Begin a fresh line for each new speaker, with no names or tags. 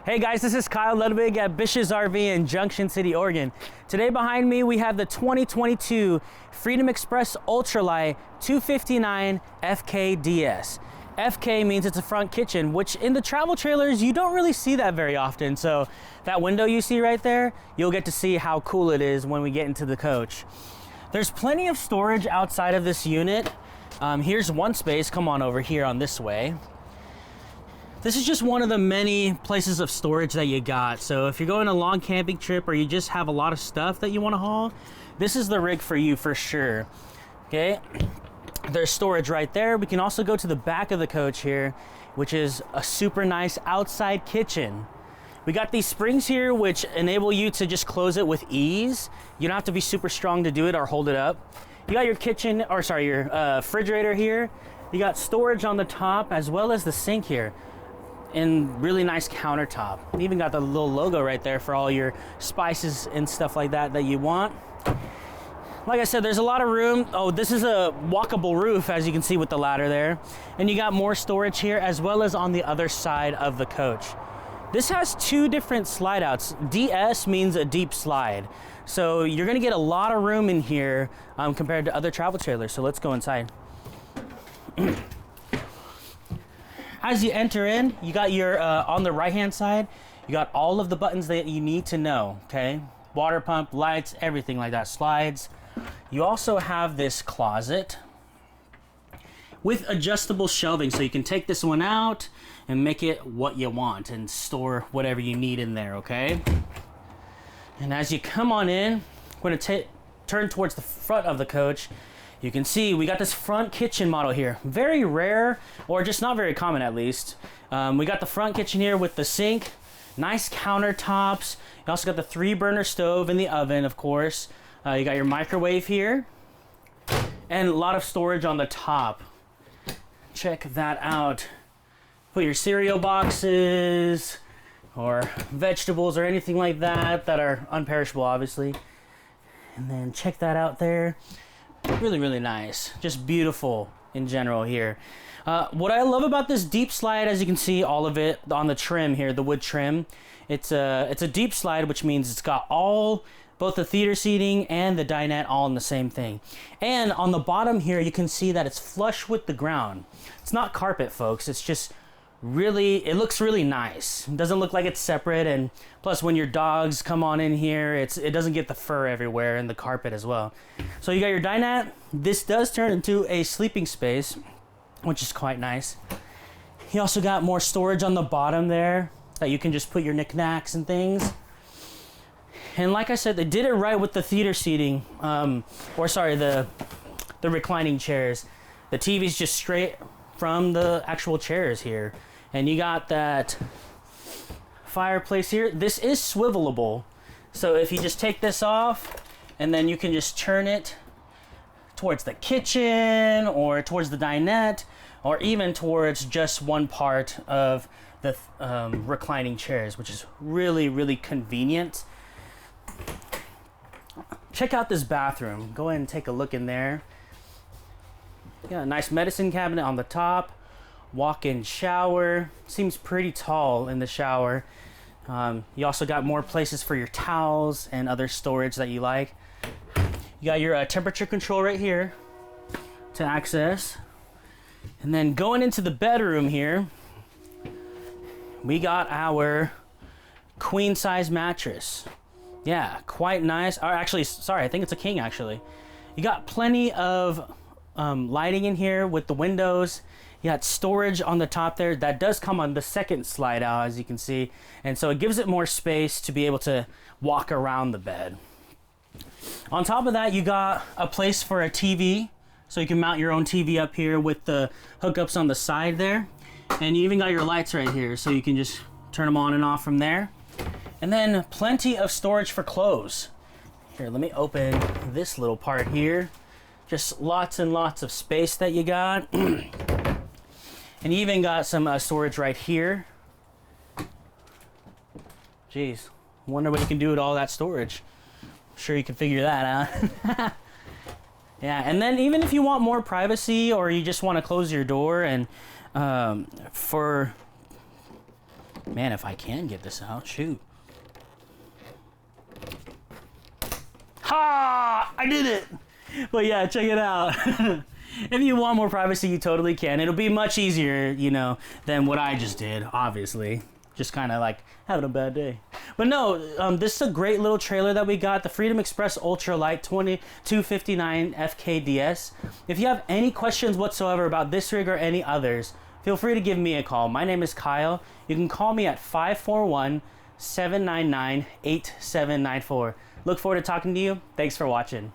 Hey guys, this is KyLudwig at BISH'S RV in Junction City, Oregon. Today behind me we have the 2022 Freedom Express Ultra-Lite 259 FKDS. FK means it's a front kitchen, which in the travel trailers you don't really see that very often. So that window you see right there, you'll get to see how cool it is when we get into the coach. There's plenty of storage outside of this unit. Here's one space. Come on over here on this way. This is just one of the many places of storage that you got. So if you're going a long camping trip or you just have a lot of stuff that you want to haul, this is the rig for you for sure. Okay, there's storage right there. We can also go to the back of the coach here, which is a super nice outside kitchen. We got these springs here which enable you to just close it with ease. You don't have to be super strong to do it or hold it up. You got your kitchen, or sorry, your refrigerator here. You got storage on the top as well as the sink here. And really nice countertop. You even got the little logo right there for all your spices and stuff like that that you want. Like I said, there's a lot of room. Oh, this is a walkable roof, as you can see with the ladder there. And you got more storage here as well as on the other side of the coach. This has two different slide outs. DS means a deep slide. So you're gonna get a lot of room in here compared to other travel trailers. So let's go inside. As you enter in, you got your, on the right-hand side, you got all of the buttons that you need to know, okay? Water pump, lights, everything like that, slides. You also have this closet with adjustable shelving, so you can take this one out and make it what you want and store whatever you need in there, okay? And as you come on in, we're gonna turn towards the front of the coach. You can see we got this front kitchen model here. Very rare, or just not very common at least. We got the front kitchen here with the sink, nice countertops. You also got the 3-burner stove and the oven, of course. You got your microwave here, and a lot of storage on the top. Check that out. Put your cereal boxes, or vegetables, or anything like that that are unperishable, obviously. And then check that out there. Really, really nice. Just beautiful in general here. What I love about this deep slide, as you can see, all of it on the trim here, the wood trim, it's a deep slide, which means it's got both the theater seating and the dinette all in the same thing. And on the bottom here, you can see that it's flush with the ground. It's not carpet, folks. It's just really, it looks really nice. It doesn't look like it's separate, and plus when your dogs come on in here, it doesn't get the fur everywhere and the carpet as well. So you got your dinette. This does turn into a sleeping space, which is quite nice. You also got more storage on the bottom there that you can just put your knickknacks and things. And like I said, they did it right with the theater seating, or sorry, the reclining chairs. The TV's just straight from the actual chairs here. And you got that fireplace here. This is swivelable. So if you just take this off, and then you can just turn it towards the kitchen, or towards the dinette, or even towards just one part of the reclining chairs, which is really, really convenient. Check out this bathroom. Go ahead and take a look in there. Yeah, a nice medicine cabinet on the top. Walk-in shower. Seems pretty tall in the shower. You also got more places for your towels and other storage that you like. You got your temperature control right here to access. And then going into the bedroom here, we got our queen size mattress. Yeah, quite nice. Or actually, sorry, I think it's a king actually. You got plenty of lighting in here with the windows. You got storage on the top there. That does come on the second slide out, as you can see. And so it gives it more space to be able to walk around the bed. On top of that, you got a place for a TV. So you can mount your own TV up here with the hookups on the side there. And you even got your lights right here, so you can just turn them on and off from there. And then plenty of storage for clothes. Here, let me open this little part here. Just lots and lots of space that you got. And you even got some storage right here. Jeez, wonder what you can do with all that storage. I'm sure you can figure that out. Yeah, and then even if you want more privacy, or you just want to close your door and for Man, if I can get this out, shoot. Ha! I did it! But yeah, check it out. If you want more privacy, you totally can. It'll be much easier, you know, than what I just did, obviously. Just kind of like having a bad day. But no, this is a great little trailer that we got, the Freedom Express Ultra-Lite 2259 FKDS. If you have any questions whatsoever about this rig or any others, feel free to give me a call. My name is Kyle. You can call me at 541-799-8794. Look forward to talking to you. Thanks for watching.